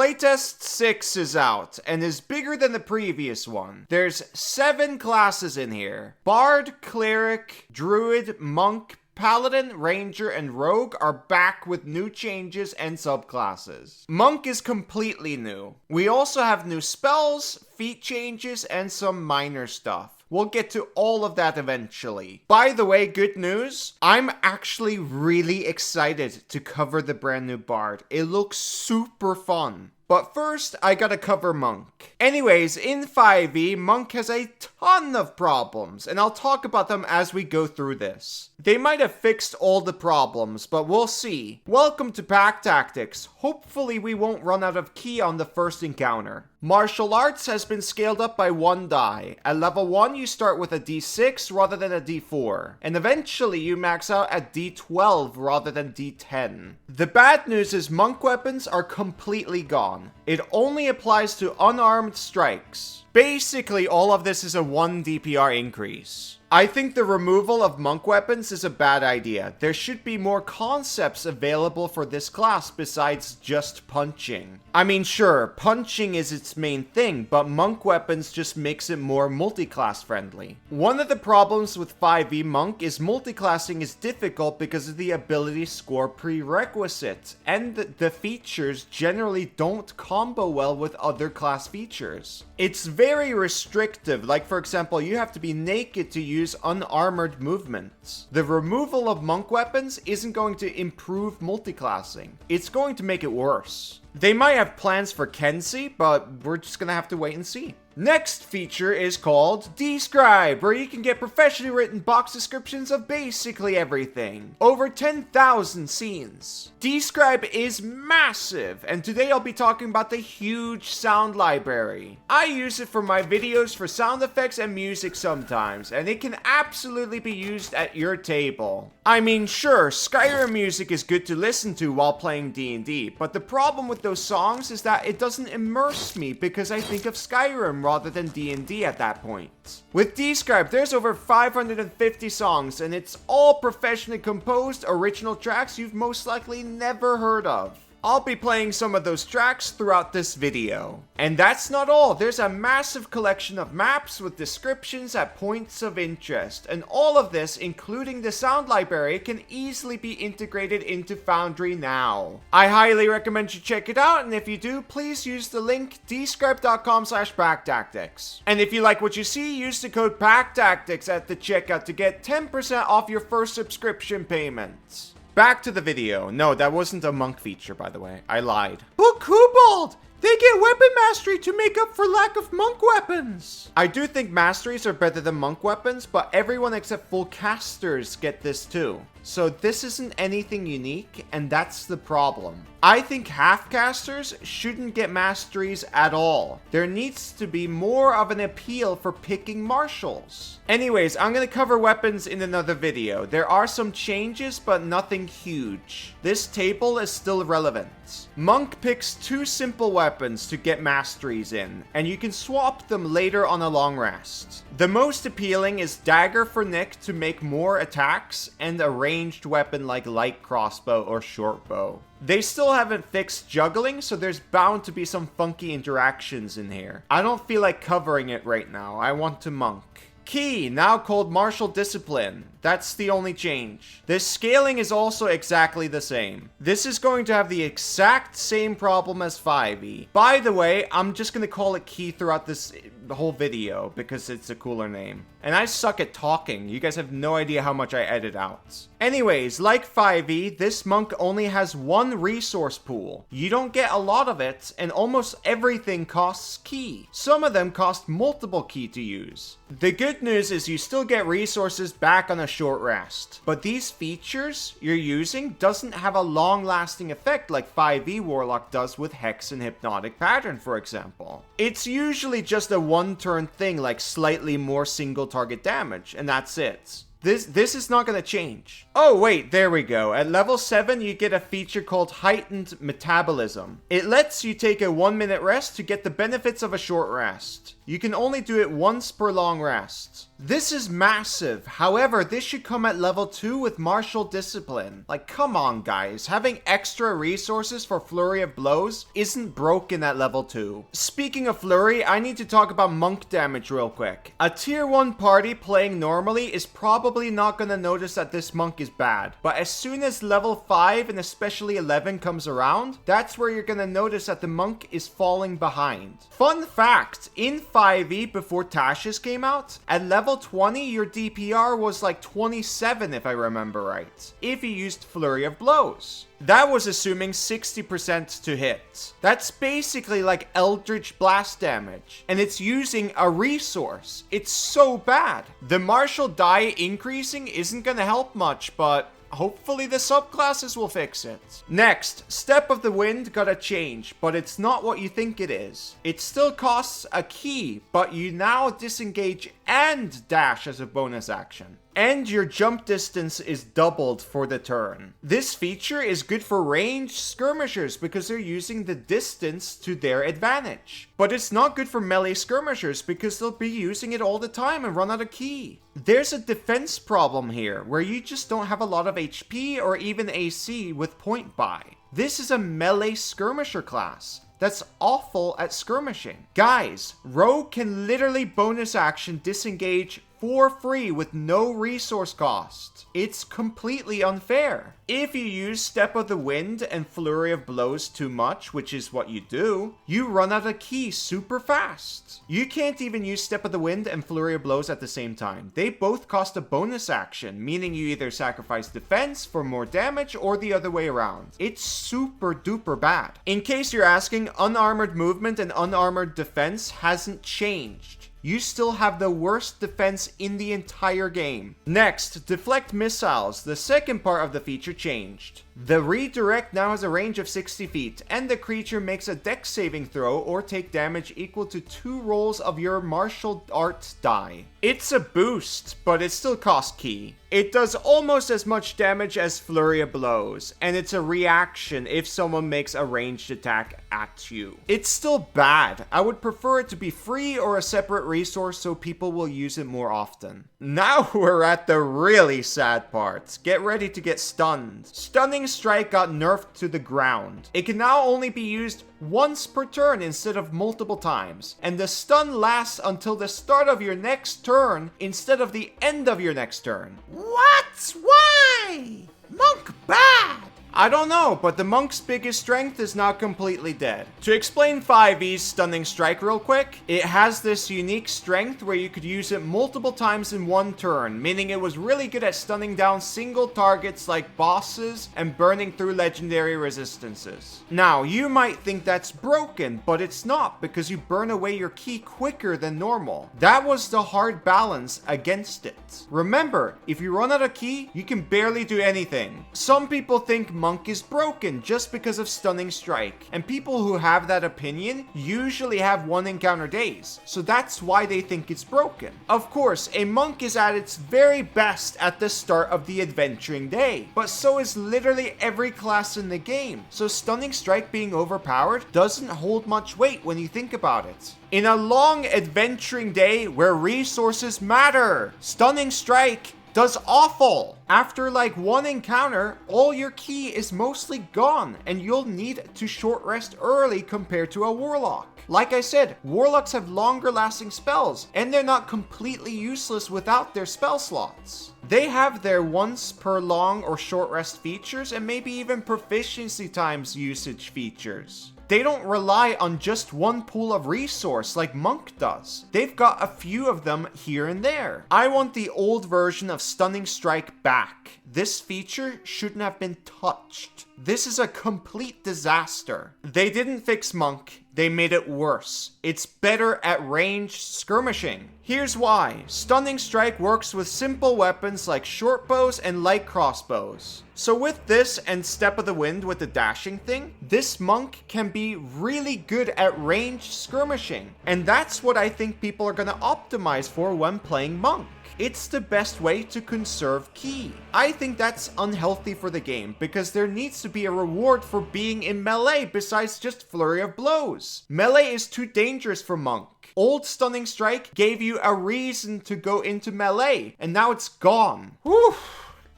Playtest 6 is out, and is bigger than the previous one. There's 7 classes in here. Bard, Cleric, Druid, Monk, Paladin, Ranger, and Rogue are back with new changes and subclasses. Monk is completely new. We also have new spells, feat changes, and some minor stuff. We'll get to all of that eventually. By the way, good news, I'm actually really excited to cover the brand new Bard. It looks super fun. But first, I gotta cover Monk. Anyways, in 5e, Monk has a ton of problems, and I'll talk about them as we go through this. They might have fixed all the problems, but we'll see. Welcome to Pack Tactics. Hopefully we won't run out of ki on the first encounter. Martial Arts has been scaled up by 1 die. At level 1, you start with a D6 rather than a D4. And eventually you max out at D12 rather than D10. The bad news is Monk weapons are completely gone. It only applies to unarmed strikes. Basically, all of this is a 1 DPR increase. I think the removal of monk weapons is a bad idea. There should be more concepts available for this class besides just punching. I mean, sure, punching is its main thing, but monk weapons just makes it more multi-class friendly. One of the problems with 5e monk is multi-classing is difficult because of the ability score prerequisite, and the features generally don't combo well with other class features. It's very restrictive, like for example, you have to be naked to use unarmored movements. The removal of monk weapons isn't going to improve multiclassing. It's going to make it worse. They might have plans for Kenzie, but we're just gonna have to wait and see. Next feature is called Describe, where you can get professionally written box descriptions of basically everything. Over 10,000 scenes. Describe is massive, and today I'll be talking about the huge sound library. I use it for my videos for sound effects and music sometimes, and it can absolutely be used at your table. I mean, sure, Skyrim music is good to listen to while playing D&D, but the problem with those songs is that it doesn't immerse me because I think of Skyrim rather than D&D at that point. With Describe, there's over 550 songs, and it's all professionally composed original tracks you've most likely never heard of. I'll be playing some of those tracks throughout this video. And that's not all. There's a massive collection of maps with descriptions at points of interest. And all of this, including the sound library, can easily be integrated into Foundry now. I highly recommend you check it out, and if you do, please use the link describe.com/packtactics. And if you like what you see, use the code PACKTACTICS at the checkout to get 10% off your first subscription payment. Back to the video. No, that wasn't a monk feature, by the way. I lied. But Kobold! They get weapon mastery to make up for lack of monk weapons! I do think masteries are better than monk weapons, but everyone except full casters get this too. So this isn't anything unique, and that's the problem. I think half-casters shouldn't get masteries at all. There needs to be more of an appeal for picking martials. Anyways, I'm gonna cover weapons in another video. There are some changes, but nothing huge. This table is still relevant. Monk picks 2 simple weapons to get masteries in, and you can swap them later on a long rest. The most appealing is Dagger for Nick to make more attacks, and a ranged weapon like light crossbow or short bow. They still haven't fixed juggling, so there's bound to be some funky interactions in here. I don't feel like covering it right now. I want to monk. Ki, now called Martial Discipline. That's the only change. The scaling is also exactly the same. This is going to have the exact same problem as 5e. By the way, I'm just going to call it Ki throughout this whole video because it's a cooler name. And I suck at talking. You guys have no idea how much I edit out. Anyways, like 5e, this monk only has 1 resource pool. You don't get a lot of it, and almost everything costs ki. Some of them cost multiple ki to use. The good news is you still get resources back on a short rest. But these features you're using doesn't have a long-lasting effect like 5e Warlock does with Hex and Hypnotic Pattern, for example. It's usually just a one-turn thing like slightly more single target damage, and that's it. This is not going to change. Oh wait, there we go. At level 7, you get a feature called Heightened Metabolism. It lets you take a 1-minute rest to get the benefits of a short rest. You can only do it once per long rest. This is massive. However, this should come at level 2 with martial discipline. Like, come on guys, having extra resources for Flurry of Blows isn't broken at level 2. Speaking of Flurry, I need to talk about monk damage real quick. A tier 1 party playing normally is probably not gonna notice that this monk is bad. But as soon as level 5 and especially 11 comes around, that's where you're gonna notice that the monk is falling behind. Fun fact, in 5e before Tasha's came out, at level 20 your DPR was like 27 if I remember right, if you used Flurry of Blows. That was assuming 60% to hit. That's basically like Eldritch Blast damage, and it's using a resource. It's so bad. The martial die increasing isn't gonna help much, but hopefully the subclasses will fix it. Next, Step of the Wind got a change, but it's not what you think it is. It still costs a key, but you now disengage and dash as a bonus action. And your jump distance is doubled for the turn. This feature is good for ranged skirmishers because they're using the distance to their advantage. But it's not good for melee skirmishers because they'll be using it all the time and run out of ki. There's a defense problem here where you just don't have a lot of HP or even AC with point buy. This is a melee skirmisher class that's awful at skirmishing. Guys, Rogue can literally bonus action disengage for free with no resource cost. It's completely unfair. If you use Step of the Wind and Flurry of Blows too much, which is what you do, you run out of ki super fast. You can't even use Step of the Wind and Flurry of Blows at the same time. They both cost a bonus action, meaning you either sacrifice defense for more damage or the other way around. It's super duper bad. In case you're asking, unarmored movement and unarmored defense hasn't changed. You still have the worst defense in the entire game. Next, Deflect Missiles. The second part of the feature changed. The redirect now has a range of 60 feet, and the creature makes a dex saving throw or take damage equal to 2 rolls of your martial arts die. It's a boost, but it still costs ki. It does almost as much damage as Flurry of Blows, and it's a reaction if someone makes a ranged attack at you. It's still bad. I would prefer it to be free or a separate resource so people will use it more often. Now we're at the really sad part. Get ready to get stunned. Stunning Strike got nerfed to the ground. It can now only be used once per turn instead of multiple times, and the stun lasts until the start of your next turn instead of the end of your next turn. What? Why? Monk bad! I don't know, but the monk's biggest strength is now completely dead. To explain 5e's Stunning Strike real quick, it has this unique strength where you could use it multiple times in one turn, meaning it was really good at stunning down single targets like bosses and burning through legendary resistances. Now, you might think that's broken, but it's not because you burn away your ki quicker than normal. That was the hard balance against it. Remember, if you run out of ki, you can barely do anything. Some people think Monk is broken just because of Stunning Strike, and people who have that opinion usually have one encounter days, so that's why they think it's broken. Of course, a monk is at its very best at the start of the adventuring day, but so is literally every class in the game, so Stunning Strike being overpowered doesn't hold much weight when you think about it. In a long adventuring day where resources matter, Stunning Strike does awful. After like one encounter, all your ki is mostly gone and you'll need to short rest early compared to a warlock. Like I said, warlocks have longer lasting spells and they're not completely useless without their spell slots. They have their once per long or short rest features and maybe even proficiency times usage features. They don't rely on just one pool of resource like Monk does. They've got a few of them here and there. I want the old version of Stunning Strike back. This feature shouldn't have been touched. This is a complete disaster. They didn't fix Monk, they made it worse. It's better at ranged skirmishing. Here's why. Stunning Strike works with simple weapons like short bows and light crossbows. So with this and Step of the Wind with the dashing thing, this monk can be really good at ranged skirmishing. And that's what I think people are gonna optimize for when playing monk. It's the best way to conserve ki. I think that's unhealthy for the game because there needs to be a reward for being in melee besides just flurry of blows. Melee is too dangerous for Monk. Old Stunning Strike gave you a reason to go into melee, and now it's gone. Whew.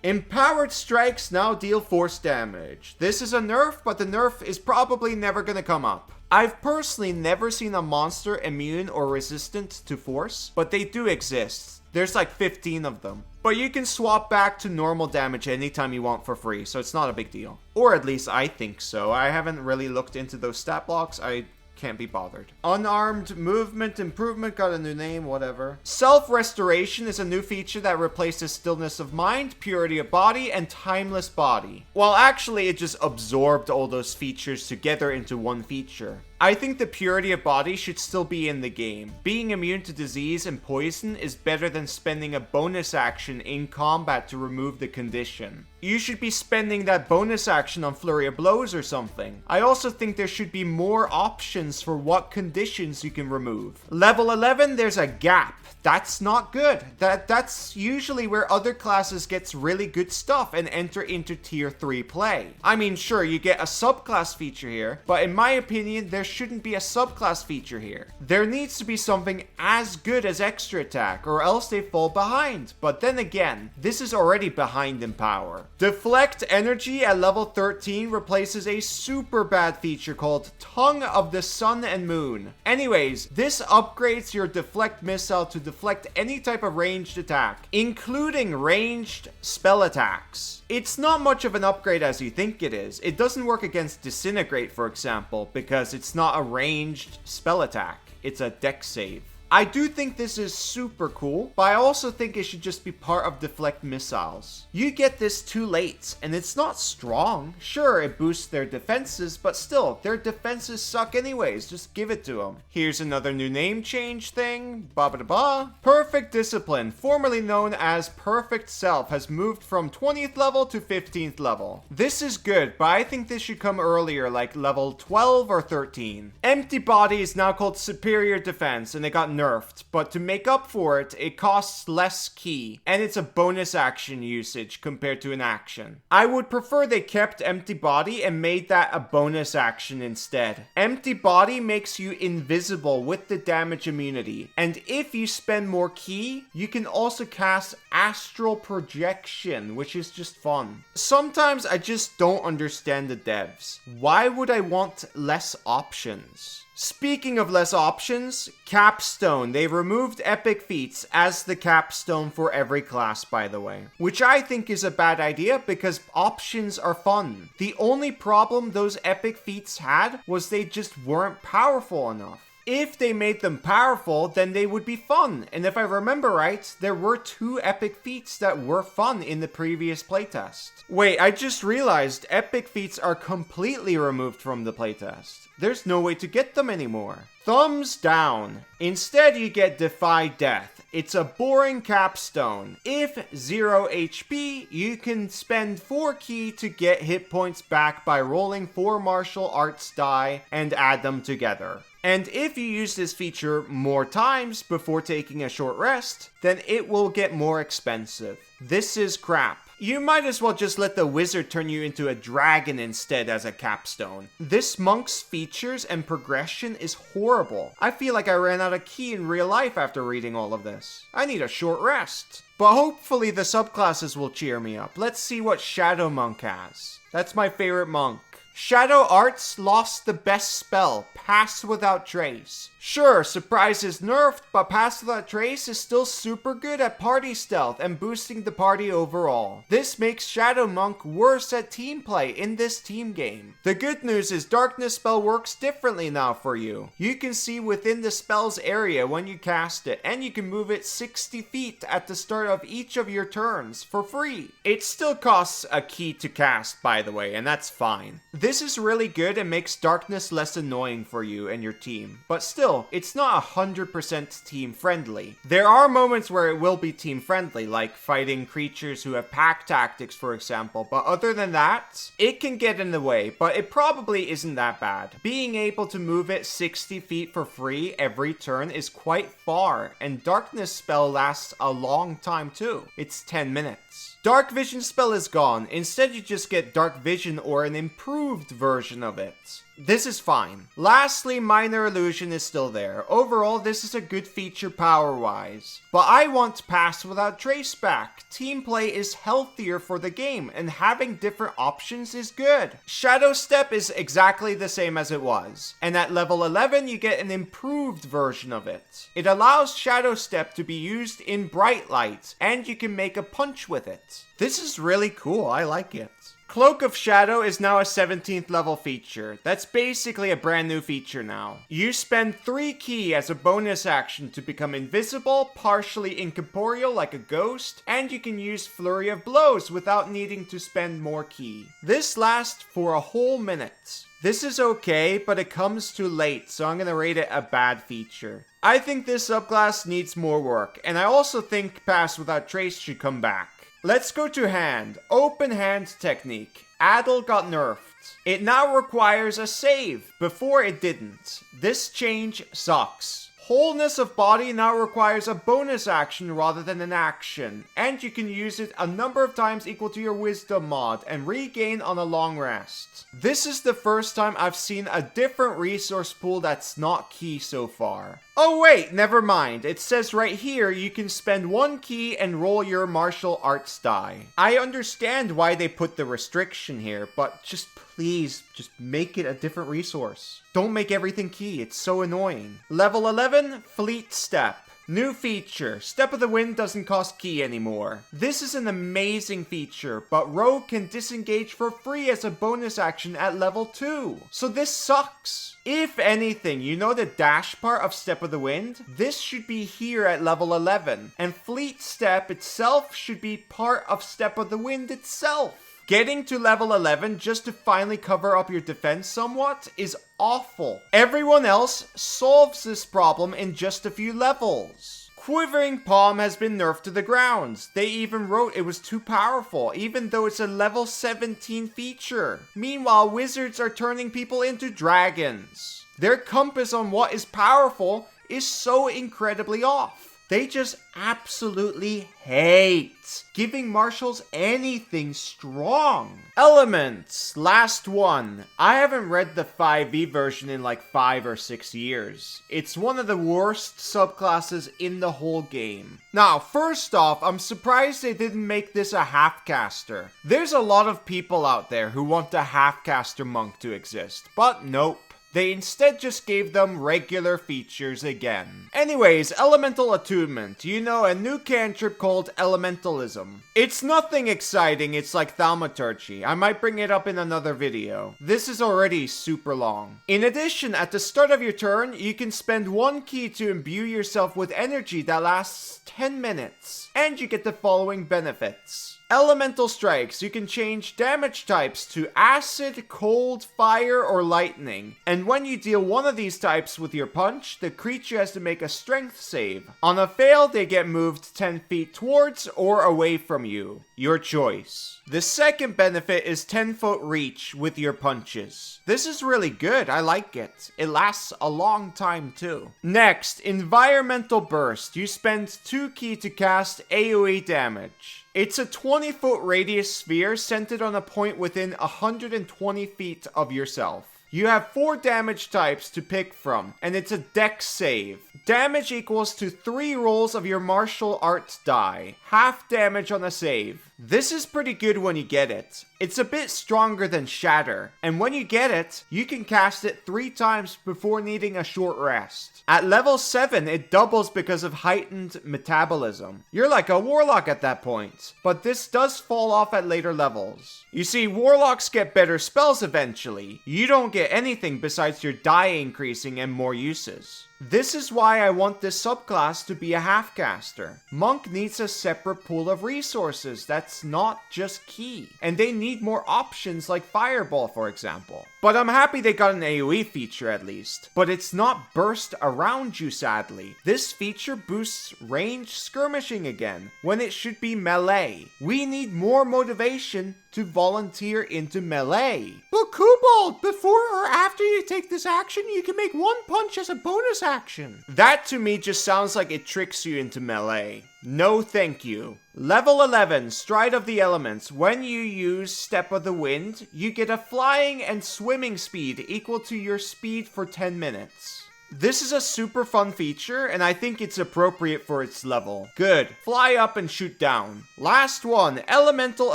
Empowered Strikes now deal force damage. This is a nerf, but the nerf is probably never gonna come up. I've personally never seen a monster immune or resistant to force, but they do exist. There's like 15 of them. But you can swap back to normal damage anytime you want for free, so it's not a big deal. Or at least I think so. I haven't really looked into those stat blocks. I can't be bothered. Unarmed movement improvement got a new name, whatever. Self-restoration is a new feature that replaces stillness of mind, purity of body, and timeless body. Well, actually, it just absorbed all those features together into one feature. I think the purity of body should still be in the game. Being immune to disease and poison is better than spending a bonus action in combat to remove the condition. You should be spending that bonus action on flurry of blows or something. I also think there should be more options for what conditions you can remove. Level 11, there's a gap. That's not good. That's usually where other classes gets really good stuff and enter into tier 3 play. I mean, sure, you get a subclass feature here, but in my opinion, there shouldn't be a subclass feature here. There needs to be something as good as extra attack, or else they fall behind. But then again, this is already behind in power. Deflect Energy at level 13 replaces a super bad feature called Tongue of the Sun and Moon. Anyways, this upgrades your deflect missile to deflect any type of ranged attack, including ranged spell attacks. It's not much of an upgrade as you think it is. It doesn't work against Disintegrate, for example, because it's not a ranged spell attack. It's a dex save. I do think this is super cool, but I also think it should just be part of deflect missiles. You get this too late, and it's not strong. Sure, it boosts their defenses, but still, their defenses suck anyways. Just give it to them. Here's another new name change thing. Ba-ba-da-ba. Perfect Discipline, formerly known as Perfect Self, has moved from 20th level to 15th level. This is good, but I think this should come earlier, like level 12 or 13. Empty Body is now called Superior Defense, and it got nerfed, but to make up for it, it costs less ki, and it's a bonus action usage compared to an action. I would prefer they kept Empty Body and made that a bonus action instead. Empty Body makes you invisible with the damage immunity, and if you spend more ki, you can also cast Astral Projection, which is just fun. Sometimes I just don't understand the devs. Why would I want less options? Speaking of less options, Capstone. They removed epic feats as the capstone for every class, by the way. Which I think is a bad idea because options are fun. The only problem those epic feats had was they just weren't powerful enough. If they made them powerful, then they would be fun. And if I remember right, there were 2 epic feats that were fun in the previous playtest. Wait, I just realized epic feats are completely removed from the playtest. There's no way to get them anymore. Thumbs down. Instead, you get Defy Death. It's a boring capstone. If 0 HP, you can spend 4 ki to get hit points back by rolling 4 martial arts die and add them together. And if you use this feature more times before taking a short rest, then it will get more expensive. This is crap. You might as well just let the wizard turn you into a dragon instead as a capstone. This monk's features and progression is horrible. I feel like I ran out of ki in real life after reading all of this. I need a short rest. But hopefully the subclasses will cheer me up. Let's see what Shadow Monk has. That's my favorite monk. Shadow Arts lost the best spell, Pass Without Trace. Sure, Surprise is nerfed, but Pass Without Trace is still super good at party stealth and boosting the party overall. This makes Shadow Monk worse at team play in this team game. The good news is Darkness spell works differently now for you. You can see within the spell's area when you cast it, and you can move it 60 feet at the start of each of your turns for free. It still costs a ki to cast, by the way, and that's fine. This is really good and makes darkness less annoying for you and your team, but still, it's not 100% team friendly. There are moments where it will be team friendly, like fighting creatures who have pack tactics, for example, but other than that, it can get in the way, but it probably isn't that bad. Being able to move it 60 feet for free every turn is quite far, and darkness spell lasts a long time too. It's 10 minutes. Dark Vision spell is gone. Instead, you just get Dark Vision or an improved version of it. This is fine. Lastly, Minor Illusion is still there. Overall, this is a good feature power-wise. But I want Pass Without Trace back. Team play is healthier for the game, and having different options is good. Shadow Step is exactly the same as it was, and at level 11 you get an improved version of it. It allows Shadow Step to be used in bright light, and you can make a punch with it. This is really cool, I like it. Cloak of Shadow is now a 17th level feature. That's basically a brand new feature now. You spend 3 ki as a bonus action to become invisible, partially incorporeal like a ghost, and you can use Flurry of Blows without needing to spend more ki. This lasts for a whole minute. This is okay, but it comes too late, so I'm gonna rate it a bad feature. I think this subclass needs more work, and I also think Pass Without Trace should come back. Let's go to Hand. Open Hand technique. Adel got nerfed. It now requires a save. Before it didn't. This change sucks. Wholeness of Body now requires a bonus action rather than an action, and you can use it a number of times equal to your Wisdom mod and regain on a long rest. This is the first time I've seen a different resource pool that's not ki so far. Oh wait, never mind. It says right here you can spend 1 ki and roll your martial arts die. I understand why they put the restriction here, but just please, just make it a different resource. Don't make everything ki, it's so annoying. Level 11, Fleet Step. New feature, Step of the Wind doesn't cost ki anymore. This is an amazing feature, but Rogue can disengage for free as a bonus action at level 2. So this sucks. If anything, you know the dash part of Step of the Wind? This should be here at level 11, and Fleet Step itself should be part of Step of the Wind itself. Getting to level 11 just to finally cover up your defense somewhat is awful. Everyone else solves this problem in just a few levels. Quivering Palm has been nerfed to the ground. They even wrote it was too powerful, even though it's a level 17 feature. Meanwhile, wizards are turning people into dragons. Their compass on what is powerful is so incredibly off. They just absolutely hate giving marshals anything strong. Elements, last one. I haven't read the 5e version in like 5 or 6 years. It's one of the worst subclasses in the whole game. Now, first off, I'm surprised they didn't make this a half-caster. There's a lot of people out there who want a half-caster monk to exist, but nope. They instead just gave them regular features again. Anyways, Elemental Attunement. You know, a new cantrip called Elementalism. It's nothing exciting, it's like Thaumaturgy. I might bring it up in another video. This is already super long. In addition, at the start of your turn, you can spend 1 ki to imbue yourself with energy that lasts 10 minutes. And you get the following benefits. Elemental Strikes. You can change damage types to Acid, Cold, Fire, or Lightning. And when you deal one of these types with your punch, the creature has to make a strength save. On a fail, they get moved 10 feet towards or away from you. Your choice. The second benefit is 10-foot reach with your punches. This is really good, I like it. It lasts a long time too. Next, Environmental Burst. You spend 2 ki to cast AoE damage. It's a 20-foot radius sphere centered on a point within 120 feet of yourself. You have 4 damage types to pick from, and it's a dex save. Damage equals to 3 rolls of your martial arts die. Half damage on a save. This is pretty good when you get it. It's a bit stronger than Shatter, and when you get it, you can cast it 3 times before needing a short rest. At level 7, it doubles because of heightened metabolism. You're like a warlock at that point, but this does fall off at later levels. You see, warlocks get better spells eventually. You don't get anything besides your die increasing and more uses. This is why I want this subclass to be a half-caster. Monk needs a separate pool of resources that's not just key, and they need more options like Fireball, for example. But I'm happy they got an AoE feature at least. But it's not burst around you, sadly. This feature boosts range skirmishing again, when it should be melee. We need more motivation to volunteer into melee. But Kobold, before or after you take this action, you can make one punch as a bonus action. That to me just sounds like it tricks you into melee. No thank you. Level 11, Stride of the Elements. When you use Step of the Wind, you get a flying and swimming speed equal to your speed for 10 minutes. This is a super fun feature, and I think it's appropriate for its level. Good. Fly up and shoot down. Last one, Elemental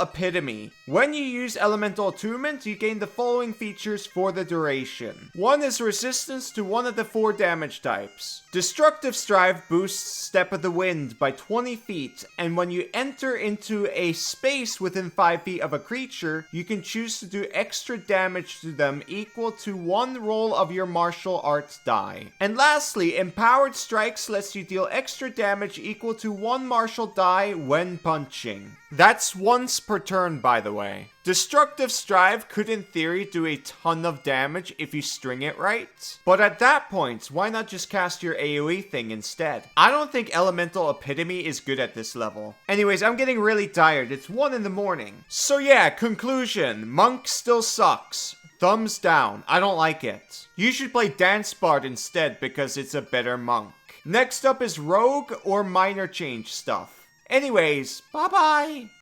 Epitome. When you use Elemental Attunement, you gain the following features for the duration. One is resistance to one of the 4 damage types. Destructive Strive boosts Step of the Wind by 20 feet, and when you enter into a space within 5 feet of a creature, you can choose to do extra damage to them equal to 1 roll of your martial arts die. And lastly, Empowered Strikes lets you deal extra damage equal to 1 martial die when punching. That's once per turn, by the way. Destructive Strive could in theory do a ton of damage if you string it right, but at that point, why not just cast your AoE thing instead? I don't think Elemental Epitome is good at this level. Anyways, I'm getting really tired. It's 1 in the morning. So yeah, conclusion. Monk still sucks. Thumbs down. I don't like it. You should play Dance Bard instead because it's a better monk. Next up is Rogue or minor change stuff. Anyways, bye bye!